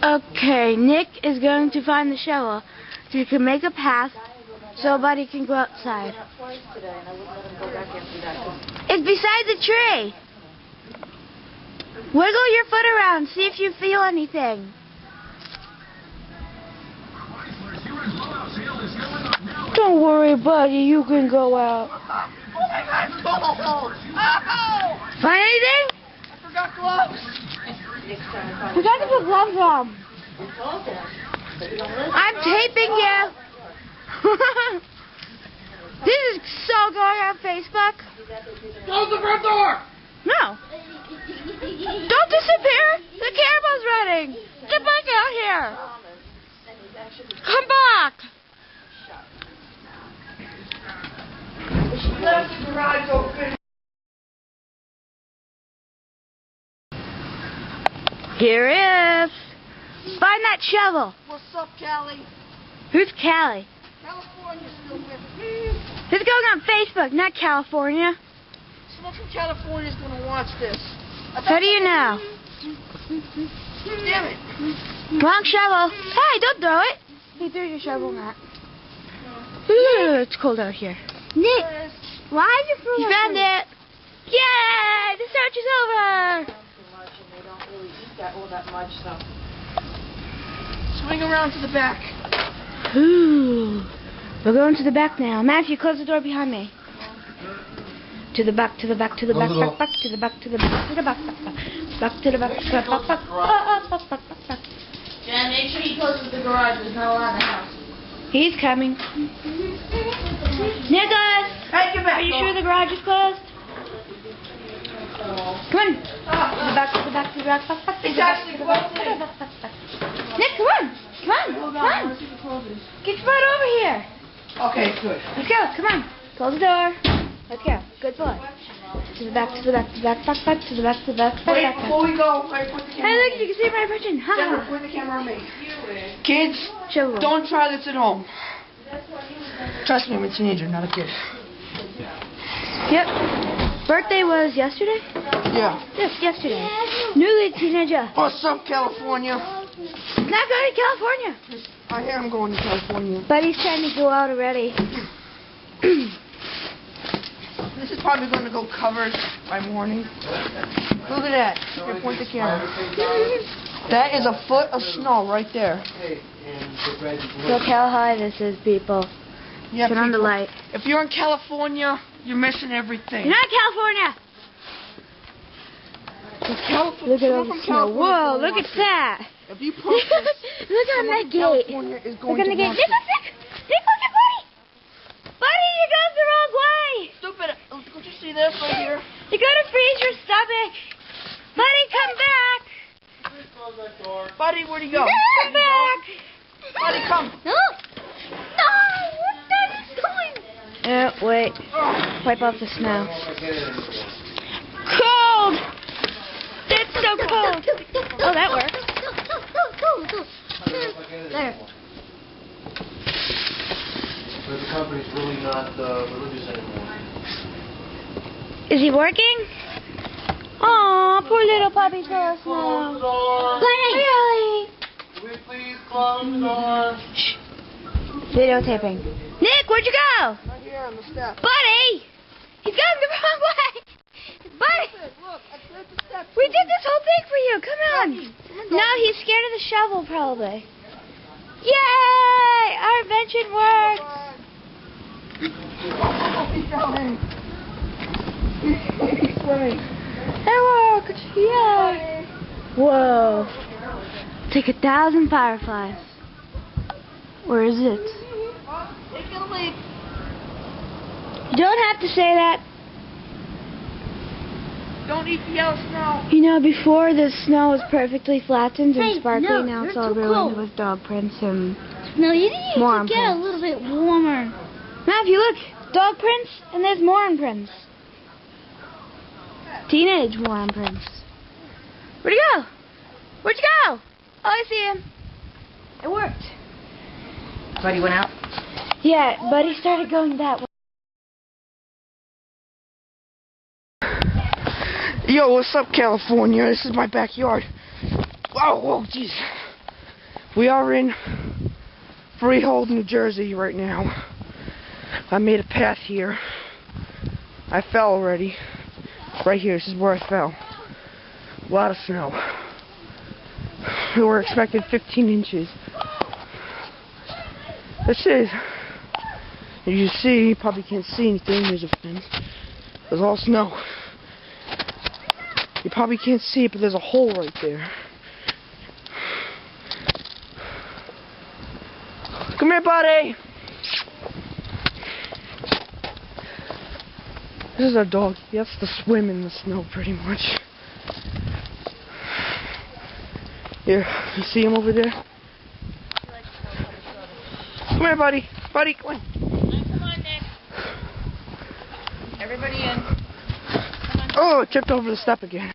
Okay, Nick is going to find the shovel so he can make a path so Buddy can go outside. It's beside the tree. Wiggle your foot around, see if you feel anything. Don't worry, Buddy, you can go out. Find anything? I forgot gloves. We got to put gloves on. I'm taping you. This is so going on Facebook. Close the front door. No. Don't disappear. The camera's running. Get back out here. Come back. Left the garage open. Here is. Find that shovel. What's up, Callie? Who's Callie? California's still with me. This is going on Facebook, not California. Someone from California's gonna watch this. How do you know? Damn it. Wrong shovel. Hey, don't throw it. He threw your shovel, Matt. Ooh, it's cold out here. Nick, why did you throw it? You found it. Yay! The search is over. They don't really eat that much, so. Swing around to the back. Ooh. We're going to the back now. Matthew, close the door behind me. To the back, to the back, to the back, back, to the back, to the back, to the back, back to the back, to the back. Yeah, make sure he closes the garage. There's not a lot in the house. He's coming. Nicholas! Hey, get back. Are you sure the garage is closed? Come on. To the back, to the back, to the back, back, back. It's actually closed. Nick, come on. Come on. Hold Come on. on. Get your butt over here. Okay, good. Let's go. Come on. Close the door. Let's go. Good boy. To the back, to the back, to the back, back, back, to the back, to the back, back, Wait, back. before we go, I put the camera. Hey, look, you can see my reflection. Ha Camera, ha. point the camera on me. Kids, Show don't try this at home. Trust me, I'm a teenager, not a kid. Yep. Birthday was yesterday? Yeah. Yes, yesterday. Newly teenager. What's up, California? Not going to California. I am going to California. Buddy's trying to go out already. This is probably going to go covered by morning. Look at that. Here, point the camera. That is a foot of snow right there. Look how high this is, people. Yeah, Turn on the light. If you're in California, you're missing everything. You're not California. Look at all the snow. Whoa, look at that. If you post this, look on that gate. California is Look going on the to gate. watch Nick, look, Nick, look at Buddy. Buddy, you're going the wrong way. Stupid. Don't you see this right here? You're going to freeze your stomach. Buddy, come back. Buddy, where'd he go? Come back. Buddy, come. No. No, what is going? Wait. Wipe off the snow. Cold. It's so cold. Oh, that works. There. But the company's really not religious anymore. Is he working? Aw, poor little puppy fell Close the asleep. door. Really? Can we please close the door? Shh. Videotaping. Nick, where'd you go? Right here on the step. Buddy! He's going the wrong way! Buddy! Look, I cleared the steps. We did this whole thing for you. Come on. No, he's scared of the shovel, probably. Yay! Our invention worked. He's going. He's running. It worked. Yay! Whoa. Take 1,000 fireflies. Where is it? Take it away. You don't have to say that. Don't eat the yellow snow. You know, before the snow was perfectly flattened and Hey, sparkly, no, now it's you're all too ruined cold. with dog prints and... No, you need More to get a prints. little bit warmer. Matthew, look! Dog prints and there's moron prints. Teenage moron prints. Where'd he go? Where'd you go? Oh, I see him. It worked. Buddy went out. Yeah, but he started going that way. Yo, what's up, California? This is my backyard. Wow, whoa, jeez. We are in Freehold, New Jersey right now. I made a path here. I fell already. Right here, this is where I fell. A lot of snow. We were expecting 15 inches. This is, you see, you probably can't see anything. There's a fence. There's all snow. You probably can't see it, but there's a hole right there. Come here, buddy. This is our dog. He has to swim in the snow pretty much. Here, you see him over there? Come here, buddy. Buddy, come on. Come on, Nick. Everybody in. Oh, I tripped over the step again.